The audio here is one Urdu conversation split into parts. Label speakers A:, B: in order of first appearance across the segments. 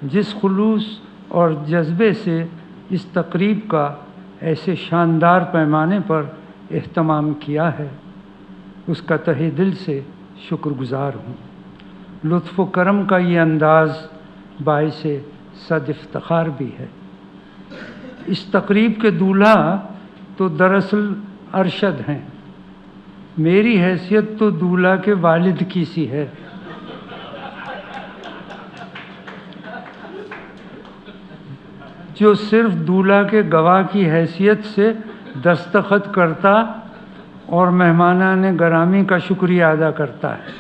A: جس خلوص اور جذبے سے اس تقریب کا ایسے شاندار پیمانے پر اہتمام کیا ہے، اس کا تہہ دل سے شکر گزار ہوں۔ لطف و کرم کا یہ انداز باعث صد افتخار بھی ہے۔ اس تقریب کے دولہا تو دراصل ارشد ہیں، میری حیثیت تو دولہا کے والد کی سی ہے۔ جو صرف دولہا کے گواہ کی حیثیت سے دستخط کرتا اور مہمانان گرامی کا شکریہ ادا کرتا ہے۔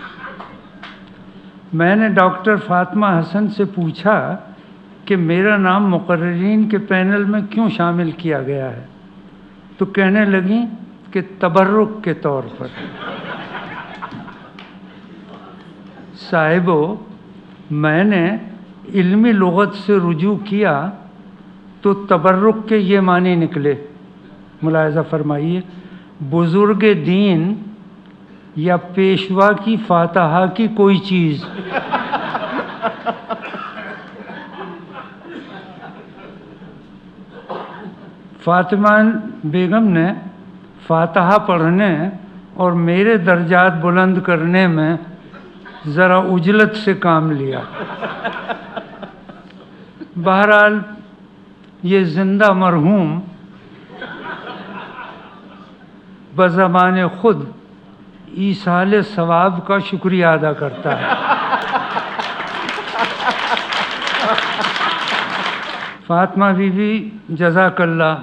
A: میں نے ڈاکٹر فاطمہ حسن سے پوچھا کہ میرا نام مقررین کے پینل میں کیوں شامل کیا گیا ہے، تو کہنے لگیں کہ تبرک کے طور پر۔ صاحبو، میں نے علمی لغت سے رجوع کیا تو تبرک کے یہ معنی نکلے، ملاحظہ فرمائیے، بزرگ دین یا پیشوا کی فاتحہ کی کوئی چیز۔ فاطمہ بیگم نے فاتحہ پڑھنے اور میرے درجات بلند کرنے میں ذرا عجلت سے کام لیا۔ بہرحال یہ زندہ مرحوم بزبان خود ایصال ثواب کا شکریہ ادا کرتا ہے۔ فاطمہ بی بی، جزاک اللہ،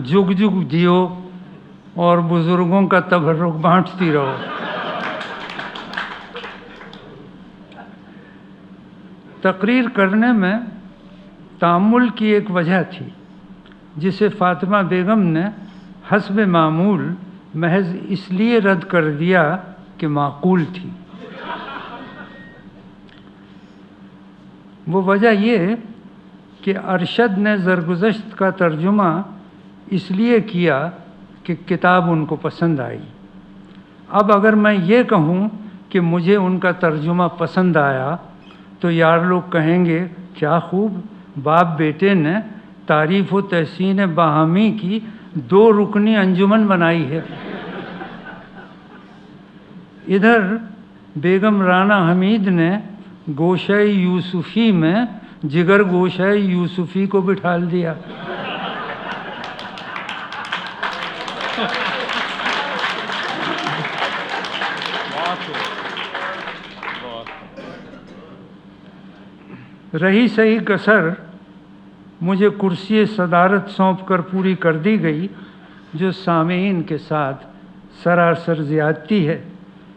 A: جگ جگ جیو اور بزرگوں کا تبرک بانٹتی رہو۔ تقریر کرنے میں تأمل کی ایک وجہ تھی جسے فاطمہ بیگم نے حسب معمول محض اس لیے رد کر دیا کہ معقول تھی۔ وہ وجہ یہ کہ ارشد نے زرگزشت کا ترجمہ اس لیے کیا کہ کتاب ان کو پسند آئی۔ اب اگر میں یہ کہوں کہ مجھے ان کا ترجمہ پسند آیا تو یار لوگ کہیں گے کیا خوب، باپ بیٹے نے تعریف و تحسین باہمی کی 2 رکنی انجمن بنائی ہے۔ ادھر بیگم رانا حمید نے گوشہ یوسفی میں جگر گوشہ یوسفی کو بٹھال دیا۔ رہی صحیح کسر مجھے کرسی صدارت سونپ کر پوری کر دی گئی، جو سامعین کے ساتھ سراسر زیادتی ہے۔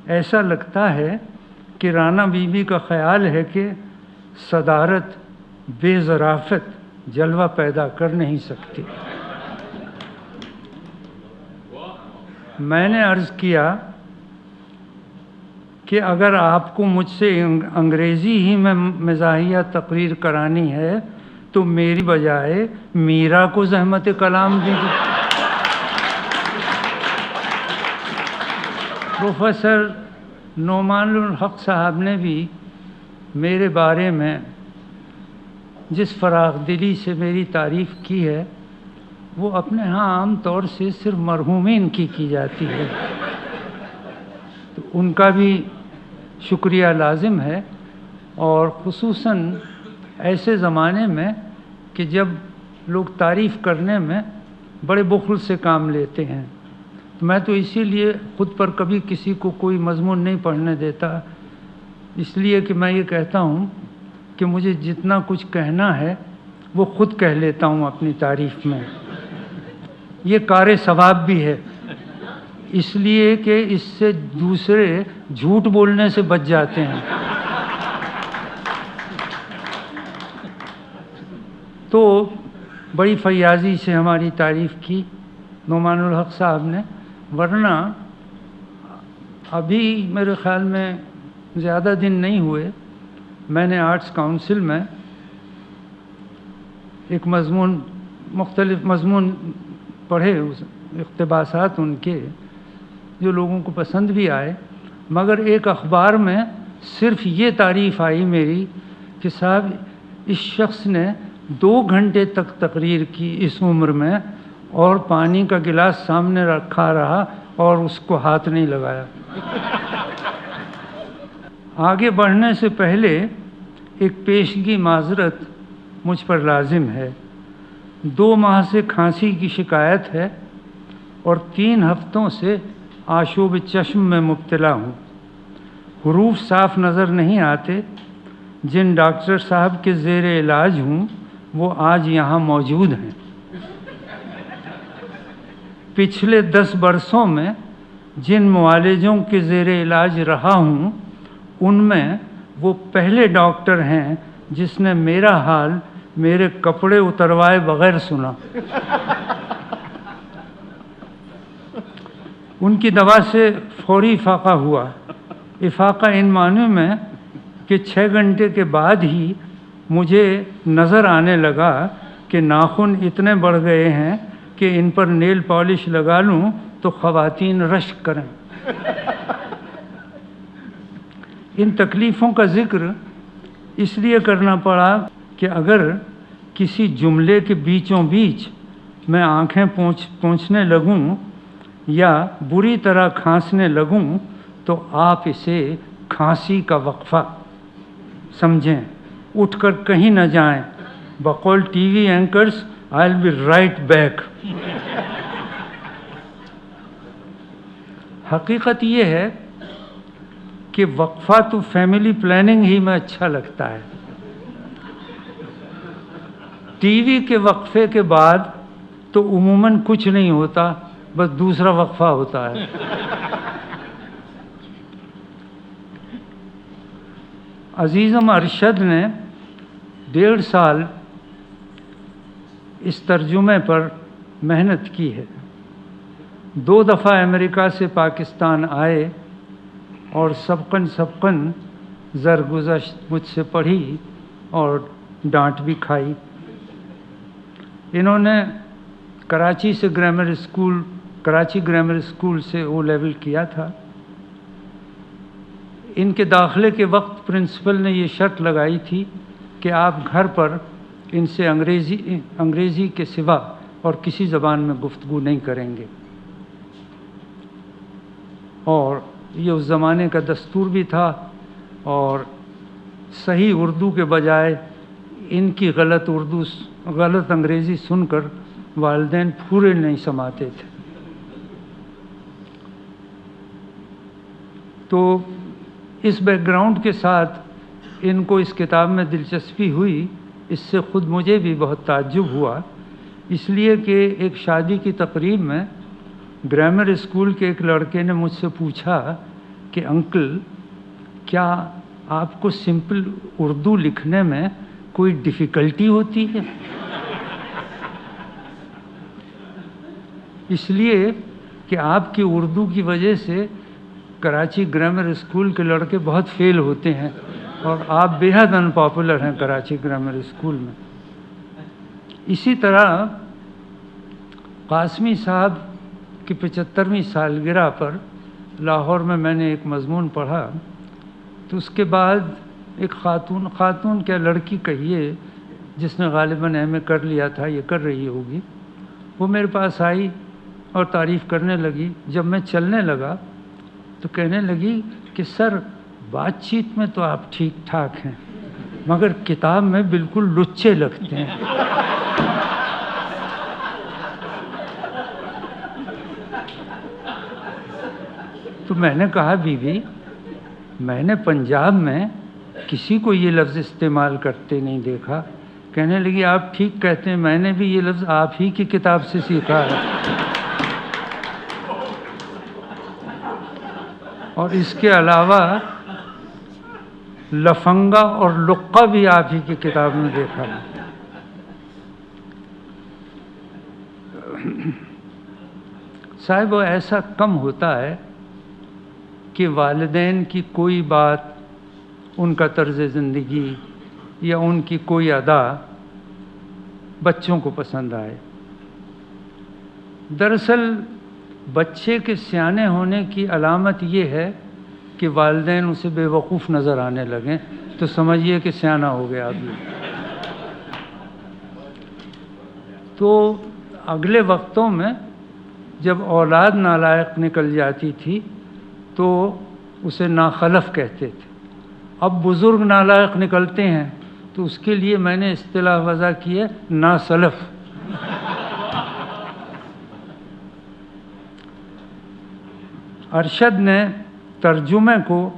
A: ایسا لگتا ہے کہ رانا بی بی کا خیال ہے کہ صدارت بے ظرافت جلوہ پیدا کر نہیں سکتی۔ میں نے عرض کیا کہ اگر آپ کو مجھ سے انگریزی ہی میں مزاحیہ تقریر کرانی ہے تو میری بجائے میرا کو زحمت کلام دیجیے۔ پروفیسر نعمان الحق صاحب نے بھی میرے بارے میں جس فراخ دلی سے میری تعریف کی ہے وہ اپنے ہاں عام طور سے صرف مرحومین کی جاتی ہے، تو ان کا بھی شکریہ لازم ہے، اور خصوصاً ایسے زمانے میں کہ جب لوگ تعریف کرنے میں بڑے بخل سے کام لیتے ہیں۔ میں تو اسی لیے خود پر کبھی کسی کو کوئی مضمون نہیں پڑھنے دیتا، اس لیے کہ میں یہ کہتا ہوں کہ مجھے جتنا کچھ کہنا ہے وہ خود کہہ لیتا ہوں اپنی تعریف میں۔ یہ کار ثواب بھی ہے، اس لیے کہ اس سے دوسرے جھوٹ بولنے سے بچ جاتے ہیں۔ تو بڑی فیاضی سے ہماری تعریف کی نعمان الحق صاحب نے، ورنہ ابھی میرے خیال میں زیادہ دن نہیں ہوئے میں نے آرٹس کاؤنسل میں ایک مختلف مضمون پڑھے، اقتباسات ان کے جو لوگوں کو پسند بھی آئے، مگر ایک اخبار میں صرف یہ تعریف آئی میری کہ صاحب اس شخص نے 2 گھنٹے تک تقریر کی اس عمر میں، اور پانی کا گلاس سامنے رکھا رہا اور اس کو ہاتھ نہیں لگایا۔ آگے بڑھنے سے پہلے ایک پیشگی معذرت مجھ پر لازم ہے۔ 2 ماہ سے کھانسی کی شکایت ہے اور 3 ہفتوں سے آشوب چشم میں مبتلا ہوں۔ حروف صاف نظر نہیں آتے۔ جن ڈاکٹر صاحب کے زیر علاج ہوں وہ آج یہاں موجود ہیں۔ پچھلے 10 برسوں میں جن معالجوں کے زیر علاج رہا ہوں ان میں وہ پہلے ڈاکٹر ہیں جس نے میرا حال میرے کپڑے اتروائے بغیر سنا۔ ان کی دوا سے فوری افاقہ ہوا۔ افاقہ ان معنی میں کہ 6 گھنٹے کے بعد ہی مجھے نظر آنے لگا کہ ناخن اتنے بڑھ گئے ہیں کہ ان پر نیل پالش لگا لوں تو خواتین رشک کریں۔ ان تکلیفوں کا ذکر اس لیے کرنا پڑا کہ اگر کسی جملے کے بیچوں بیچ میں آنکھیں پونچھنے لگوں یا بری طرح کھانسنے لگوں تو آپ اسے کھانسی کا وقفہ سمجھیں، اٹھ کر کہیں نہ جائیں۔ بقول T V anchors I'll be right back۔ حقیقت یہ ہے کہ وقفہ تو فیملی پلاننگ ہی میں اچھا لگتا ہے۔ ٹی وی کے وقفے کے بعد تو عموماً کچھ نہیں ہوتا، بس دوسرا وقفہ ہوتا ہے۔ عزیزم ارشد نے 1.5 سال اس ترجمے پر محنت کی ہے۔ 2 دفعہ امریکہ سے پاکستان آئے اور سبقاً زرگزشت مجھ سے پڑھی اور ڈانٹ بھی کھائی۔ انہوں نے کراچی گرامر اسکول سے او لیول کیا تھا۔ ان کے داخلے کے وقت پرنسپل نے یہ شرط لگائی تھی کہ آپ گھر پر ان سے انگریزی کے سوا اور کسی زبان میں گفتگو نہیں کریں گے، اور یہ اس زمانے کا دستور بھی تھا، اور صحیح اردو کے بجائے ان کی غلط انگریزی سن کر والدین پورے نہیں سماتے تھے۔ تو اس بیک گراؤنڈ کے ساتھ ان کو اس کتاب میں دلچسپی ہوئی۔ اس سے خود مجھے بھی بہت تعجب ہوا، اس لیے کہ ایک شادی کی تقریب میں گرامر اسکول کے ایک لڑکے نے مجھ سے پوچھا کہ انکل، کیا آپ کو سمپل اردو لکھنے میں کوئی ڈیفیکلٹی ہوتی ہے؟ اس لیے کہ آپ کی اردو کی وجہ سے کراچی گرامر اسکول کے لڑکے بہت فیل ہوتے ہیں، اور آپ بے حد ان پاپولر ہیں کراچی گرامر اسکول میں۔ اسی طرح قاسمی صاحب کی 75ویں سالگرہ پر لاہور میں نے ایک مضمون پڑھا، تو اس کے بعد ایک خاتون کیا لڑکی کہیے جس نے غالباً ایم اے کر لیا تھا، یہ کر رہی ہوگی، وہ میرے پاس آئی اور تعریف کرنے لگی۔ جب میں چلنے لگا تو کہنے لگی کہ سر، بات چیت میں تو آپ ٹھیک ٹھاک ہیں مگر کتاب میں بالکل لچے لگتے ہیں۔ تو میں نے کہا بیوی، میں نے پنجاب میں کسی کو یہ لفظ استعمال کرتے نہیں دیکھا۔ کہنے لگی آپ ٹھیک کہتے ہیں، میں نے بھی یہ لفظ آپ ہی کی کتاب سے سیکھا ہے، اور اس کے علاوہ لفنگا اور لقہ بھی آپ ہی کی کتاب میں دیکھا ہے۔ صاحب وہ ایسا کم ہوتا ہے کہ والدین کی کوئی بات، ان کا طرز زندگی یا ان کی کوئی ادا بچوں کو پسند آئے۔ دراصل بچے کے سیانے ہونے کی علامت یہ ہے کہ والدین اسے بے وقوف نظر آنے لگیں، تو سمجھیے کہ سیانہ ہو گیا ابھی۔ تو اگلے وقتوں میں جب اولاد نالائق نکل جاتی تھی تو اسے ناخلف کہتے تھے. اب بزرگ نالائق نکلتے ہیں تو اس کے لیے میں نے اصطلاح وضع کی ہے ناسلف. ارشد نے ترجمے کو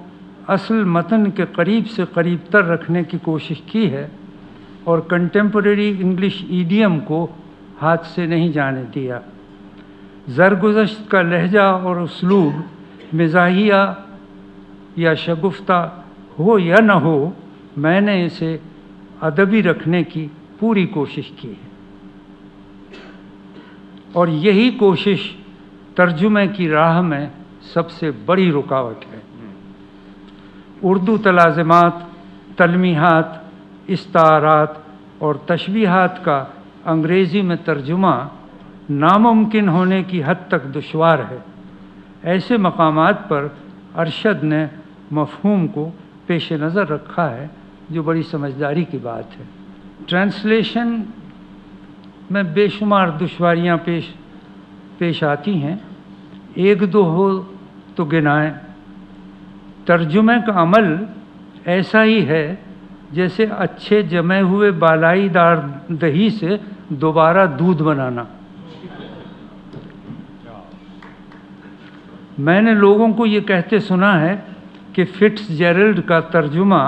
A: اصل متن کے قریب سے قریب تر رکھنے کی کوشش کی ہے اور کنٹمپریری انگلش ایڈیم کو ہاتھ سے نہیں جانے دیا. زرگزشت کا لہجہ اور اسلوب مزاحیہ یا شگفتہ ہو یا نہ ہو، میں نے اسے ادبی رکھنے کی پوری کوشش کی ہے، اور یہی کوشش ترجمے کی راہ میں سب سے بڑی رکاوٹ ہے. اردو تلازمات، تلمیحات، استعارات اور تشبیہات کا انگریزی میں ترجمہ ناممکن ہونے کی حد تک دشوار ہے. ایسے مقامات پر ارشد نے مفہوم کو پیش نظر رکھا ہے، جو بڑی سمجھداری کی بات ہے. ٹرانسلیشن میں بے شمار دشواریاں پیش آتی ہیں، ایک دو ہو تو گنائیں. ترجمے کا عمل ایسا ہی ہے جیسے اچھے جمے ہوئے بالائی دار دہی سے دوبارہ دودھ بنانا. میں نے لوگوں کو یہ کہتے سنا ہے کہ فٹس جیرلڈ کا ترجمہ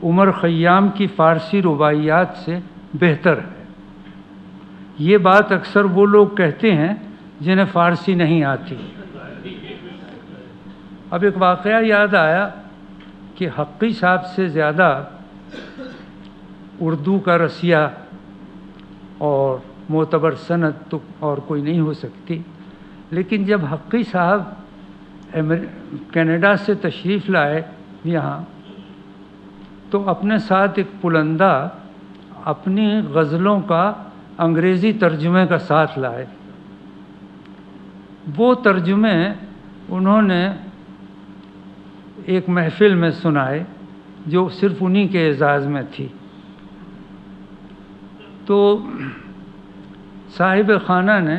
A: عمر خیام کی فارسی رباعیات سے بہتر ہے. یہ بات اکثر وہ لوگ کہتے ہیں جنہیں فارسی نہیں آتی. اب ایک واقعہ یاد آیا کہ حقی صاحب سے زیادہ اردو کا رسیہ اور معتبر سند تو اور کوئی نہیں ہو سکتی. لیکن جب حقی صاحب کینیڈا سے تشریف لائے یہاں، تو اپنے ساتھ ایک پلندہ اپنی غزلوں کا انگریزی ترجمے کا ساتھ لائے. وہ ترجمے انہوں نے ایک محفل میں سنائے جو صرف انہی کے اعزاز میں تھی. تو صاحب خانہ نے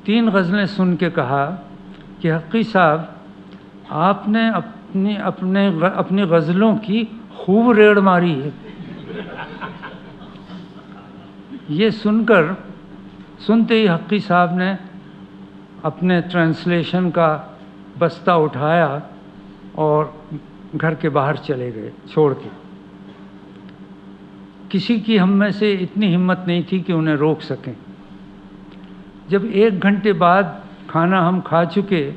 A: 3 غزلیں سن کے کہا کہ حقی صاحب، آپ نے اپنی غزلوں کی خوب ریڑ ماری ہے. یہ سنتے ہی حقی صاحب نے اپنے ٹرانسلیشن کا بستہ اٹھایا اور گھر کے باہر چلے گئے چھوڑ کے. کسی کی ہم میں سے اتنی ہمت نہیں تھی کہ انہیں روک سکیں. جب 1 گھنٹے بعد کھانا ہم کھا چکے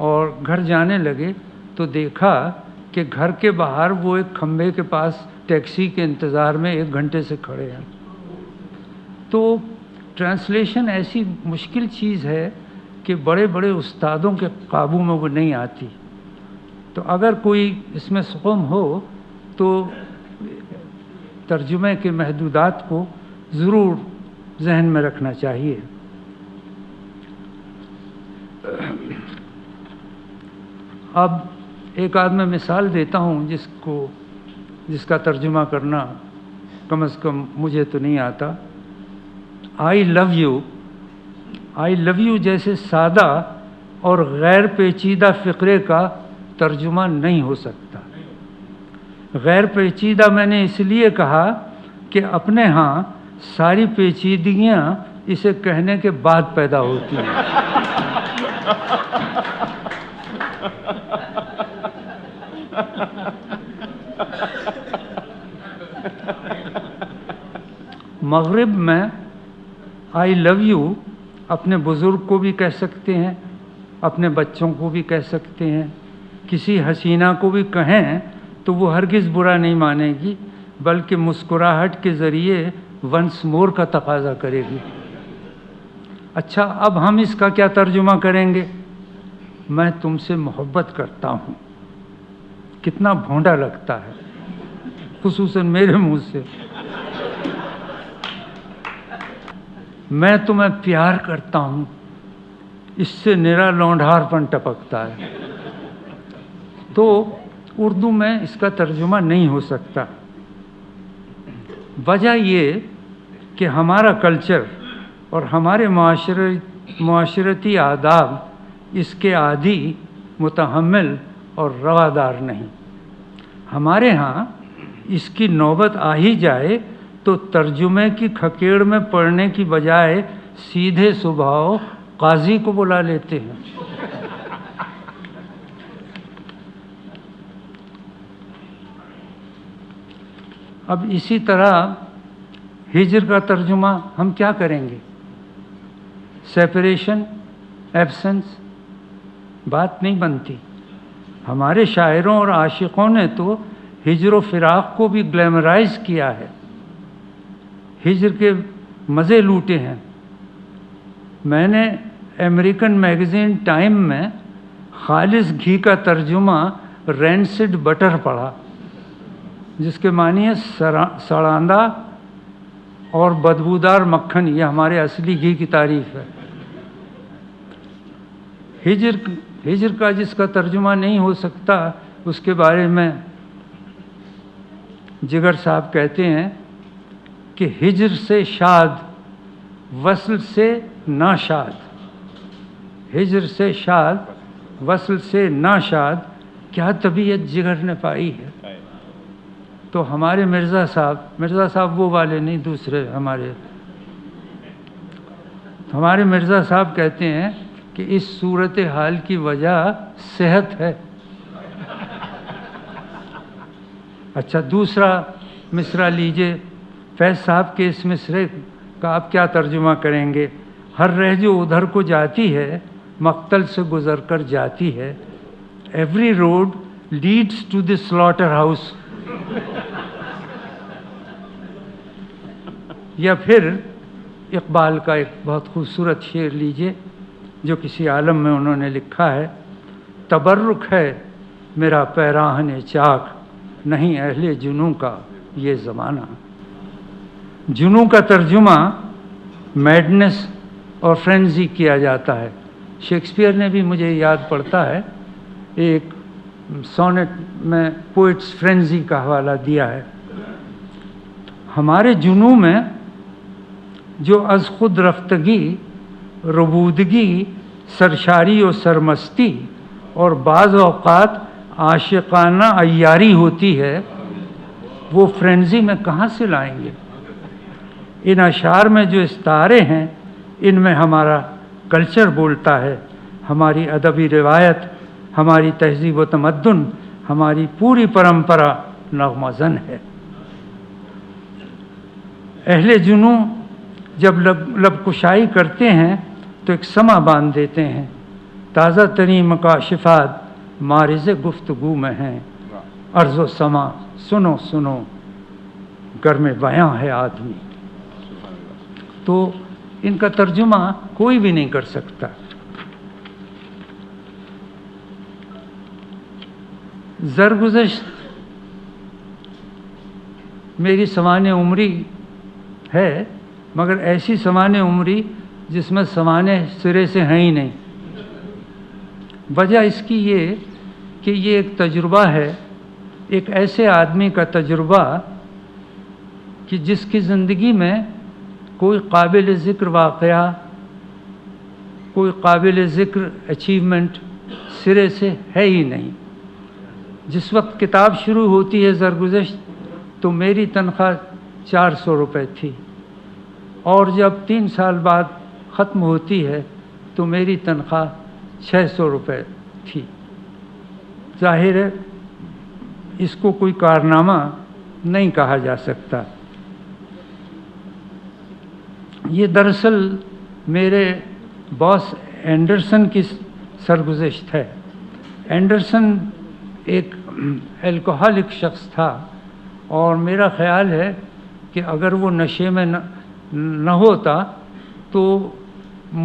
A: اور گھر جانے لگے تو دیکھا کہ گھر کے باہر وہ ایک کھمبے کے پاس ٹیکسی کے انتظار میں 1 گھنٹے سے کھڑے ہیں. تو ٹرانسلیشن ایسی مشکل چیز ہے کہ بڑے بڑے استادوں کے قابو میں وہ نہیں آتی. تو اگر کوئی اس میں سقم ہو تو ترجمے کے محدودات کو ضرور ذہن میں رکھنا چاہیے. اب ایک آدھ میں مثال دیتا ہوں جس کا ترجمہ کرنا کم از کم مجھے تو نہیں آتا. آئی لو یو جیسے سادہ اور غیر پیچیدہ فقرے کا ترجمہ نہیں ہو سکتا. غیر پیچیدہ میں نے اس لیے کہا کہ اپنے ہاں ساری پیچیدگیاں اسے کہنے کے بعد پیدا ہوتی ہیں. مغرب میں آئی لو یو اپنے بزرگ کو بھی کہہ سکتے ہیں، اپنے بچوں کو بھی کہہ سکتے ہیں. کسی حسینہ کو بھی کہیں تو وہ ہرگز برا نہیں مانے گی، بلکہ مسکراہٹ کے ذریعے ونس مور کا تقاضا کرے گی. اچھا، اب ہم اس کا کیا ترجمہ کریں گے؟ میں تم سے محبت کرتا ہوں. کتنا بھونڈا لگتا ہے، خصوصاً میرے منہ سے. میں تمہیں پیار کرتا ہوں، اس سے نرا لونڈھار پن ٹپکتا ہے. تو اردو میں اس کا ترجمہ نہیں ہو سکتا. وجہ یہ کہ ہمارا کلچر اور ہمارے معاشرتی آداب اس کے عادی، متحمل اور روادار نہیں۔ ہمارے ہاں اس کی نوبت آ ہی جائے تو ترجمے کی کھکیڑ میں پڑنے کی بجائے سیدھے صبح قاضی کو بلا لیتے ہیں۔ اب اسی طرح ہجر کا ترجمہ ہم کیا کریں گے؟ سیپریشن، ایبسنس، بات نہیں بنتی۔ ہمارے شاعروں اور عاشقوں نے تو ہجر و فراق کو بھی گلیمرائز کیا ہے، ہجر کے مزے لوٹے ہیں۔ میں نے امریکن میگزین ٹائم میں خالص گھی کا ترجمہ رینسڈ بٹر پڑھا، جس کے معنی ہے سڑاندہ اور بدبودار مکھن۔ یہ ہمارے اصلی گھی کی تعریف ہے۔ ہجر کا جس کا ترجمہ نہیں ہو سکتا، اس کے بارے میں جگر صاحب کہتے ہیں کہ ہجر سے شاد، وصل سے ناشاد، ہجر سے شاد، وصل سے ناشاد، کیا طبیعت جگر نے پائی ہے۔ تو ہمارے مرزا صاحب وہ والے نہیں، دوسرے ہمارے مرزا صاحب کہتے ہیں کہ اس صورتحال کی وجہ صحت ہے۔ اچھا، دوسرا مصرع لیجئے فیض صاحب کے اس مصرعے کا آپ کیا ترجمہ کریں گے؟ ہر رہ جو ادھر کو جاتی ہے، مقتل سے گزر کر جاتی ہے۔ Every road leads to the slaughterhouse. یا پھر اقبال کا ایک بہت خوبصورت شعر لیجئے جو کسی عالم میں انہوں نے لکھا ہے: تبرک ہے میرا پیراہن چاک، نہیں اہل جنوں کا یہ زمانہ۔ جنوں کا ترجمہ میڈنس اور فرینزی کیا جاتا ہے۔ شیکسپیئر نے بھی مجھے یاد پڑتا ہے، ایک سونٹ میں پوئٹس فرینزی کا حوالہ دیا ہے۔ ہمارے جنوں میں جو از خود رفتگی، ربودگی، سرشاری و سرمستی اور بعض اوقات عاشقانہ عیاری ہوتی ہے، وہ فرینزی میں کہاں سے لائیں گے؟ ان اشعار میں جو استعارے ہیں، ان میں ہمارا کلچر بولتا ہے، ہماری ادبی روایت، ہماری تہذیب و تمدن، ہماری پوری پرمپرا نغمہ زن ہے۔ اہل جنوں جب لب کشائی کرتے ہیں تو ایک سما باندھ دیتے ہیں۔ تازہ ترین مکاشفات معرض گفتگو میں ہیں۔ عرض و سما سنو سنو، گرم بیاں ہے آدمی۔ تو ان کا ترجمہ کوئی بھی نہیں کر سکتا۔ زرگزشت میری سوانح عمری ہے، مگر ایسی سوانح عمری جس میں سوانح سرے سے ہیں ہی نہیں۔ وجہ اس کی یہ کہ یہ ایک تجربہ ہے، ایک ایسے آدمی کا تجربہ کہ جس کی زندگی میں کوئی قابل ذکر واقعہ، کوئی قابل ذکر اچیومنٹ سرے سے ہے ہی نہیں۔ جس وقت کتاب شروع ہوتی ہے زرگزشت، تو میری تنخواہ 400 روپے تھی، اور جب 3 سال بعد ختم ہوتی ہے تو میری تنخواہ 600 روپے تھی۔ ظاہر ہے اس کو کوئی کارنامہ نہیں کہا جا سکتا۔ یہ دراصل میرے باس اینڈرسن کی سرگزشت ہے۔ اینڈرسن ایک الکوہولک شخص تھا، اور میرا خیال ہے کہ اگر وہ نشے میں نہ ہوتا تو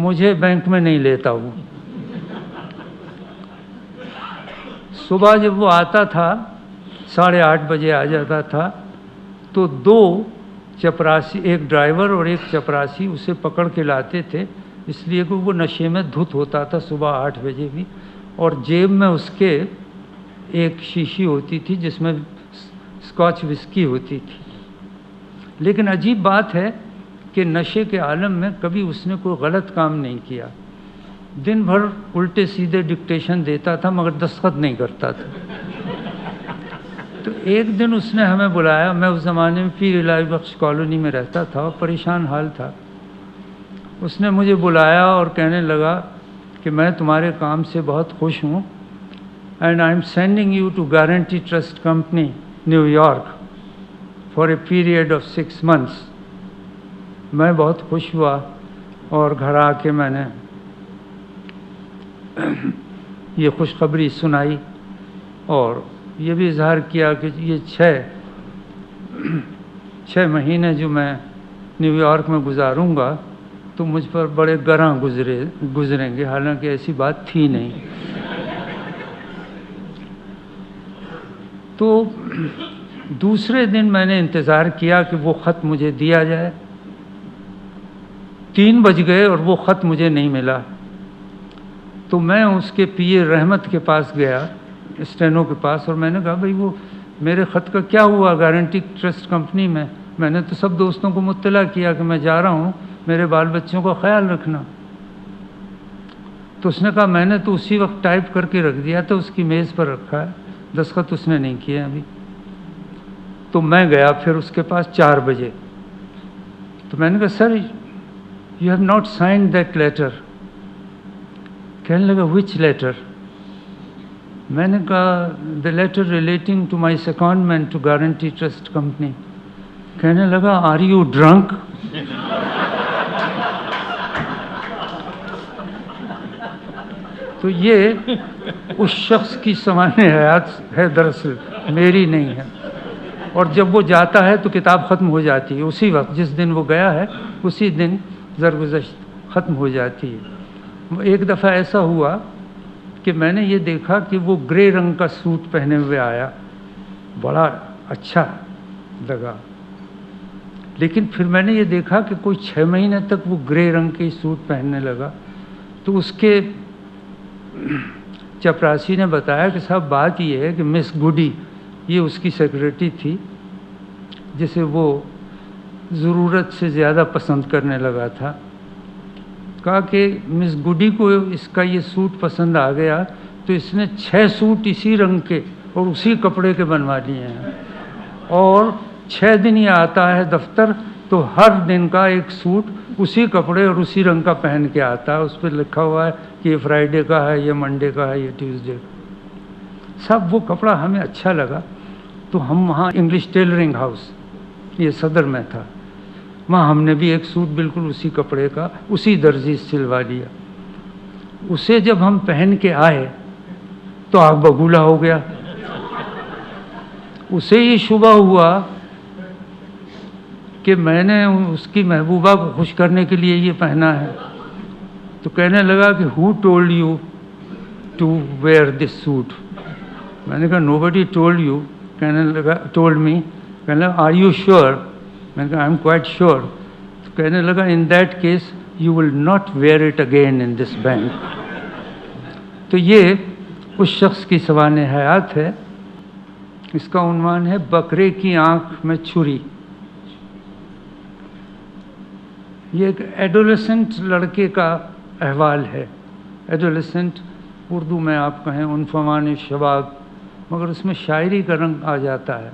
A: مجھے بینک میں نہیں لیتا وہ۔ صبح جب وہ آتا تھا 8:30 بجے آ جاتا تھا، تو 2 چپراسی، ایک ڈرائیور اور ایک چپراسی اسے پکڑ کے لاتے تھے، اس لیے کہ وہ نشے میں دھت ہوتا تھا صبح 8 بجے بھی، اور جیب میں اس کے ایک شیشی ہوتی تھی جس میں اسکاچ وسکی ہوتی تھی۔ لیکن عجیب بات ہے کہ نشے کے عالم میں کبھی اس نے کوئی غلط کام نہیں کیا، دن بھر الٹے سیدھے ڈکٹیشن دیتا تھا مگر دستخط نہیں کرتا تھا۔ تو ایک دن اس نے ہمیں بلایا، میں اس زمانے میں پیر الہی بخش کالونی میں رہتا تھا اور پریشان حال تھا۔ اس نے مجھے بلایا اور کہنے لگا کہ میں تمہارے کام سے بہت خوش ہوں، and I am sending you to guarantee trust company New York for a period of 6 months۔ میں بہت خوش ہوا اور گھر آ کے میں نے یہ خوشخبری سنائی اور یہ بھی اظہار کیا کہ یہ 6 مہینے جو میں نیو یارک میں گزاروں گا تو مجھ پر بڑے گراں گزریں گے، حالانکہ ایسی بات تھی نہیں۔ تو دوسرے دن میں نے انتظار کیا کہ وہ خط مجھے دیا جائے۔ 3 بج گئے اور وہ خط مجھے نہیں ملا۔ تو میں اس کے پی اے رحمت کے پاس گیا، اسٹینو کے پاس، اور میں نے کہا بھائی وہ میرے خط کا کیا ہوا گارنٹی ٹرسٹ کمپنی میں نے تو سب دوستوں کو مطلع کیا کہ میں جا رہا ہوں، میرے بال بچوں کا خیال رکھنا۔ تو اس نے کہا میں نے تو اسی وقت ٹائپ کر کے رکھ دیا تھا، اس کی میز پر رکھا ہے، دستخط اس نے نہیں کیے ابھی۔ تو میں گیا پھر اس کے پاس 4 بجے، تو میں نے کہا sir you have not signed that letter. کہنے لگا وچ لیٹر؟ میں نے کہا the letter relating to my secondment to guarantee trust company. کہنے لگا آر یو ڈرنک؟ تو یہ اس شخص کی سوانح حیات ہے، دراصل میری نہیں ہے۔ اور جب وہ جاتا ہے تو کتاب ختم ہو جاتی ہے اسی وقت، جس دن وہ گیا ہے اسی دن زرگزشت ختم ہو جاتی ہے۔ ایک دفعہ ایسا ہوا کہ میں نے یہ دیکھا کہ وہ گرے رنگ کا سوٹ پہنے ہوئے آیا، بڑا اچھا لگا، لیکن پھر میں نے یہ دیکھا کہ کوئی 6 مہینے تک وہ گرے رنگ کے سوٹ پہننے لگا۔ تو اس کے چپراسی نے بتایا کہ صاحب بات یہ ہے کہ مس گڈی، یہ اس کی سیکرٹری تھی جسے وہ ضرورت سے زیادہ پسند کرنے لگا تھا، کہا کہ مس گڈی کو اس کا یہ سوٹ پسند آ گیا تو اس نے 6 سوٹ اسی رنگ کے اور اسی کپڑے کے بنوا لیے ہیں، اور 6 دن یہ آتا ہے دفتر تو ہر دن کا ایک سوٹ اسی کپڑے اور اسی رنگ کا پہن کے آتا ہے، اس پہ لکھا ہوا ہے کہ یہ فرائیڈے کا ہے، یہ منڈے کا ہے، یہ ٹیوزڈے کا۔ سب وہ کپڑا ہمیں اچھا لگا تو ہم وہاں انگلش ٹیلرنگ ہاؤس، یہ صدر میں تھا، وہاں ہم نے بھی ایک سوٹ بالکل اسی کپڑے کا اسی درزی سے سلوا لیا۔ اسے جب ہم پہن کے آئے تو آگ بگولا ہو گیا۔ اسے یہ شبہ ہوا کہ میں نے اس کی محبوبہ کو خوش کرنے کے لیے یہ پہنا ہے، تو کہنے لگا کہ who told you to wear this suit? میں نے کہا نو بڈی ٹولڈ یو۔ کہنے لگا ٹولڈ می، کہنے لگا آر یو شیور؟ میں نے کہا آئی ایم کوائٹ شیور۔ تو کہنے لگا in that case you will not where it again in this bank. تو یہ اس شخص کی سوانح حیات ہے۔ اس کا عنوان ہے بکرے کی آنکھ میں چھری۔ یہ ایک ایڈولیسنٹ لڑکے کا احوال ہے۔ ایڈولیسنٹ اردو میں آپ کہیں عنفوان شباب، مگر اس میں شاعری کا رنگ آ جاتا ہے۔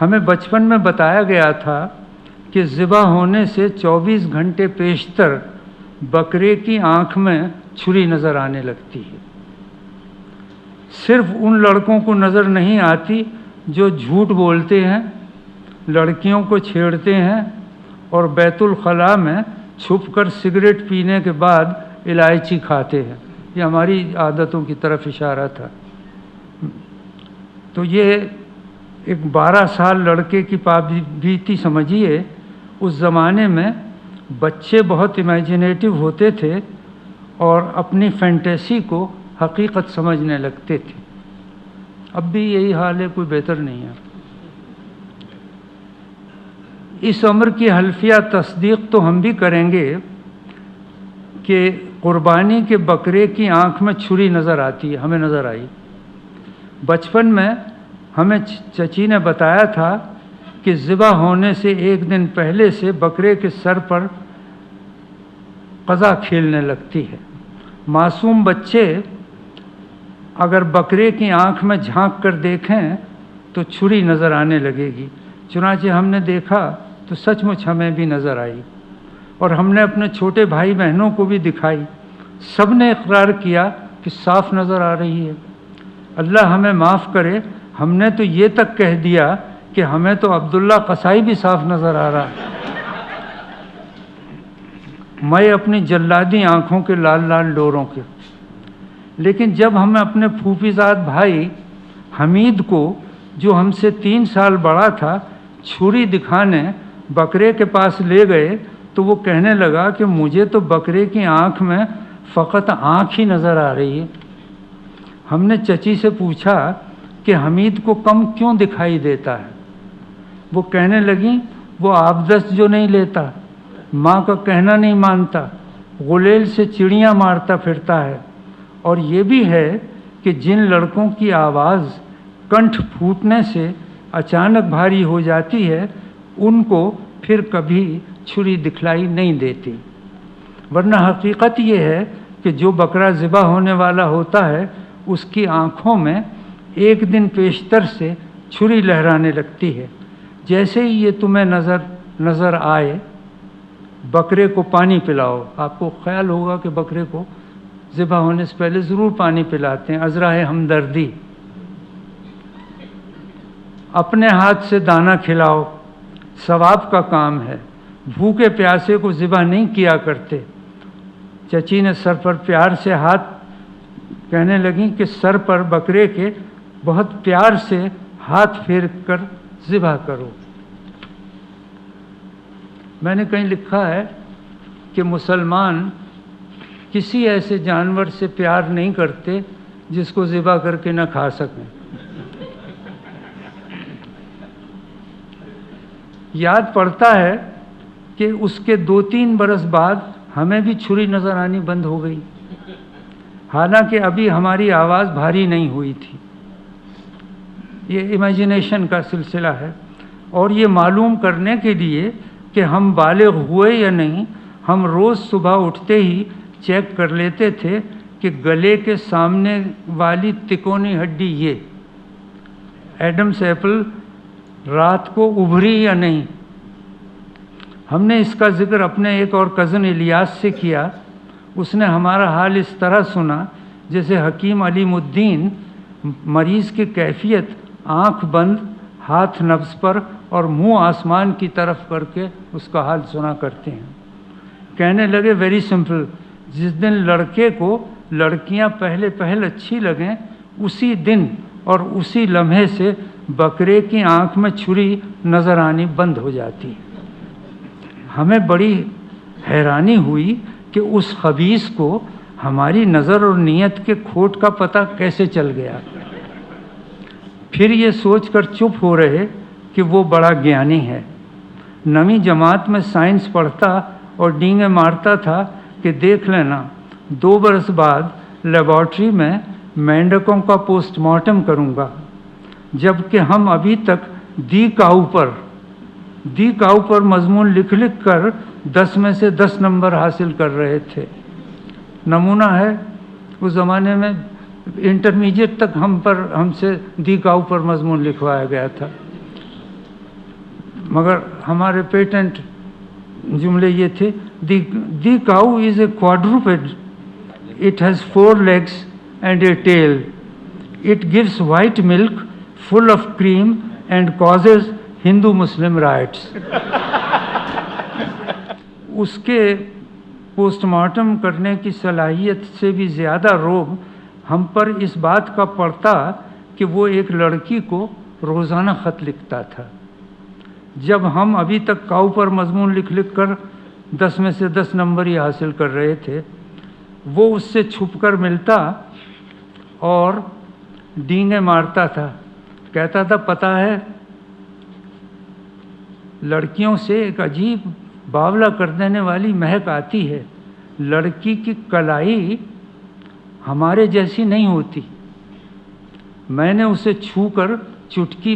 A: ہمیں بچپن میں بتایا گیا تھا کہ ذبح ہونے سے 24 گھنٹے پیشتر بکرے کی آنکھ میں چھری نظر آنے لگتی ہے۔ صرف ان لڑکوں کو نظر نہیں آتی جو جھوٹ بولتے ہیں، لڑکیوں کو چھیڑتے ہیں اور بیت الخلاء میں چھپ کر سگریٹ پینے کے بعد الائچی کھاتے ہیں۔ یہ ہماری عادتوں کی طرف اشارہ تھا۔ تو یہ ایک 12 سال لڑکے کی پابیتی سمجھیے۔ اس زمانے میں بچے بہت امیجنیٹو ہوتے تھے اور اپنی فینٹیسی کو حقیقت سمجھنے لگتے تھے۔ اب بھی یہی حال ہے، کوئی بہتر نہیں ہے۔ اس امر کی حلفیہ تصدیق تو ہم بھی کریں گے کہ قربانی کے بکرے کی آنکھ میں چھری نظر آتی ہے، ہمیں نظر آئی۔ بچپن میں ہمیں چچی نے بتایا تھا کہ ذبح ہونے سے ایک دن پہلے سے بکرے کے سر پر قضا کھیلنے لگتی ہے۔ معصوم بچے اگر بکرے کی آنکھ میں جھانک کر دیکھیں تو چھری نظر آنے لگے گی۔ چنانچہ ہم نے دیکھا تو سچ مچ ہمیں بھی نظر آئی، اور ہم نے اپنے چھوٹے بھائی بہنوں کو بھی دکھائی۔ سب نے اقرار کیا کہ صاف نظر آ رہی ہے۔ اللہ ہمیں معاف کرے، ہم نے تو یہ تک کہہ دیا کہ ہمیں تو عبداللہ قصائی بھی صاف نظر آ رہا ہے۔ میں اپنی جلادی آنکھوں کے لال لال ڈوروں کے۔ لیکن جب ہم اپنے پھوپھی زاد بھائی حمید کو، جو ہم سے 3 سال بڑا تھا، چھری دکھانے بکرے کے پاس لے گئے تو وہ کہنے لگا کہ مجھے تو بکرے کی آنکھ میں فقط آنکھ ہی نظر آ رہی ہے۔ ہم نے چچی سے پوچھا کہ حمید کو کم کیوں دکھائی دیتا ہے؟ وہ کہنے لگیں وہ آبدست جو نہیں لیتا، ماں کا کہنا نہیں مانتا، غلیل سے چڑیاں مارتا پھرتا ہے، اور یہ بھی ہے کہ جن لڑکوں کی آواز کنٹھ پھوٹنے سے اچانک بھاری ہو جاتی ہے ان کو پھر کبھی چھری دکھلائی نہیں دیتی، ورنہ حقیقت یہ ہے کہ جو بکرا ذبح ہونے والا ہوتا ہے اس کی آنکھوں میں ایک دن پیشتر سے چھری لہرانے لگتی ہے۔ جیسے ہی یہ تمہیں نظر آئے بکرے کو پانی پلاؤ۔ آپ کو خیال ہوگا کہ بکرے کو ذبح ہونے سے پہلے ضرور پانی پلاتے ہیں، عذرائے ہمدردی۔ اپنے ہاتھ سے دانہ کھلاؤ، ثواب کا کام ہے، بھوکے پیاسے کو ذبح نہیں کیا کرتے۔ چچی نے سر پر پیار سے ہاتھ، کہنے لگیں کہ سر پر بکرے کے بہت پیار سے ہاتھ پھیر کر ذبح کرو۔ میں نے کہیں لکھا ہے کہ مسلمان کسی ایسے جانور سے پیار نہیں کرتے جس کو ذبح کر کے نہ کھا سکیں۔ یاد پڑتا ہے کہ اس کے 2-3 برس بعد ہمیں بھی چھری نظر آنی بند ہو گئی، حالانکہ ابھی ہماری آواز بھاری نہیں ہوئی تھی۔ یہ امیجنیشن کا سلسلہ ہے، اور یہ معلوم کرنے کے لیے کہ ہم بالغ ہوئے یا نہیں، ہم روز صبح اٹھتے ہی چیک کر لیتے تھے کہ گلے کے سامنے والی تکونی ہڈی یہ ایڈمس ایپل رات کو ابھری یا نہیں۔ ہم نے اس کا ذکر اپنے ایک اور کزن الیاس سے کیا۔ اس نے ہمارا حال اس طرح سنا جیسے حکیم علیم الدین مریض کی کیفیت آنکھ بند، ہاتھ نبض پر اور منہ آسمان کی طرف کر کے اس کا حال سنا کرتے ہیں۔ کہنے لگے ویری سمپل، جس دن لڑکے کو لڑکیاں پہل اچھی لگیں اسی دن اور اسی لمحے سے بکرے کی آنکھ میں چھری نظر آنی بند ہو جاتی ہے۔ ہمیں بڑی حیرانی ہوئی کہ اس خبیث کو ہماری نظر اور نیت کے کھوٹ کا پتہ کیسے چل گیا۔ پھر یہ سوچ کر چپ ہو رہے کہ وہ بڑا گیانی ہے۔ 9ویں جماعت میں سائنس پڑھتا اور ڈینگیں مارتا تھا کہ دیکھ لینا 2 برس بعد لیبارٹری میں مینڈکوں کا پوسٹ مارٹم کروں گا، جبکہ ہم ابھی تک دی کاؤ پر مضمون لکھ کر 10 میں سے 10 نمبر حاصل کر رہے تھے۔ نمونہ ہے اس زمانے میں انٹرمیڈیٹ تک ہم سے دی کاؤ پر مضمون لکھوایا گیا تھا، مگر ہمارے پیٹنٹ جملے یہ تھے دی کاؤ از اے کوادروپیڈ، it has 4 legs and a tail, it gives white milk full of cream and causes Hindu Muslim riots۔ اس کے پوسٹ مارٹم کرنے کی صلاحیت سے بھی زیادہ روب ہم پر اس بات کا پڑتا کہ وہ ایک لڑکی کو روزانہ خط لکھتا تھا، جب ہم ابھی تک کاؤ پر مضمون لکھ کر 10 میں سے 10 نمبر ہی حاصل کر رہے تھے۔ وہ اس سے چھپ کر ملتا اور ڈینگیں مارتا تھا، کہتا تھا پتہ ہے لڑکیوں سے ایک عجیب باولا کر دینے والی مہک آتی ہے، لڑکی کی کلائی ہمارے جیسی نہیں ہوتی۔ میں نے اسے چھو کر چٹکی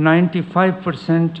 A: 95%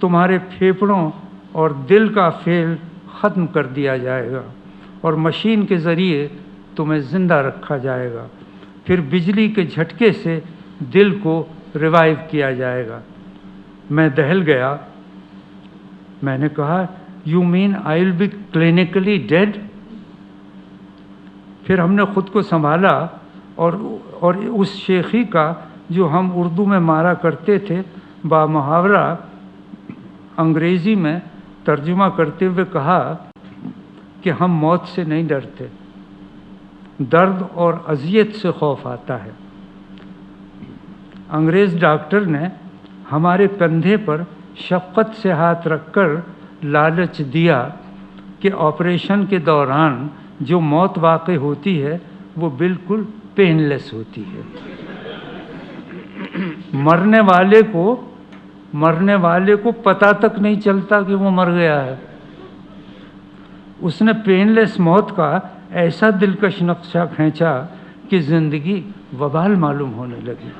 A: تمہارے پھیپھڑوں اور دل کا فعل ختم کر دیا جائے گا اور مشین کے ذریعے تمہیں زندہ رکھا جائے گا. پھر بجلی کے جھٹکے سے دل کو ریوائیو کیا جائے گا. میں دہل گیا. میں نے کہا you man I will be clinically dead. پھر ہم نے خود کو سنبھالا اور اس شیخی کا جو ہم اردو میں مارا کرتے تھے بامحاورہ انگریزی میں ترجمہ کرتے ہوئے کہا کہ ہم موت سے نہیں ڈرتے، درد اور اذیت سے خوف آتا ہے. انگریز ڈاکٹر نے ہمارے کندھے پر شفقت سے ہاتھ رکھ کر لالچ دیا کہ آپریشن کے دوران جو موت واقع ہوتی ہے وہ بالکل پین لیس ہوتی ہے. مرنے والے کو پتہ تک نہیں چلتا کہ وہ مر گیا ہے. اس نے پین لیس موت کا ایسا دلکش نقشہ کھینچا کہ زندگی وبال معلوم ہونے لگی.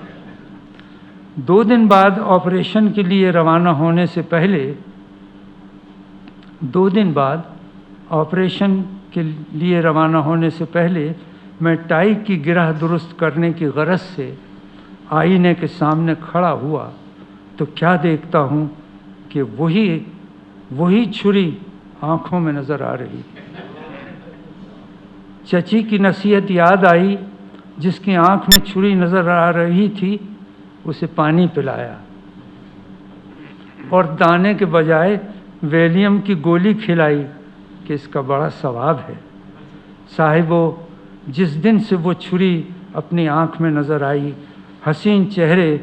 A: 2 دن بعد آپریشن کے لیے روانہ ہونے سے پہلے میں ٹائی کی گرہ درست کرنے کی غرض سے آئینے کے سامنے کھڑا ہوا تو کیا دیکھتا ہوں کہ وہی چھری آنکھوں میں نظر آ رہی. چچی کی نصیحت یاد آئی. جس کی آنکھ میں چھری نظر آ رہی تھی اسے پانی پلایا اور دانے کے بجائے ویلیم کی گولی کھلائی کہ اس کا بڑا ثواب ہے. صاحبو، جس دن سے وہ چھری اپنی آنکھ میں نظر آئی، حسین چہرے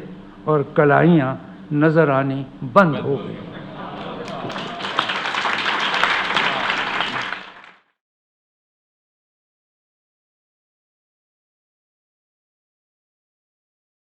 A: اور کلائیاں نظر آنی بند ہو گئی.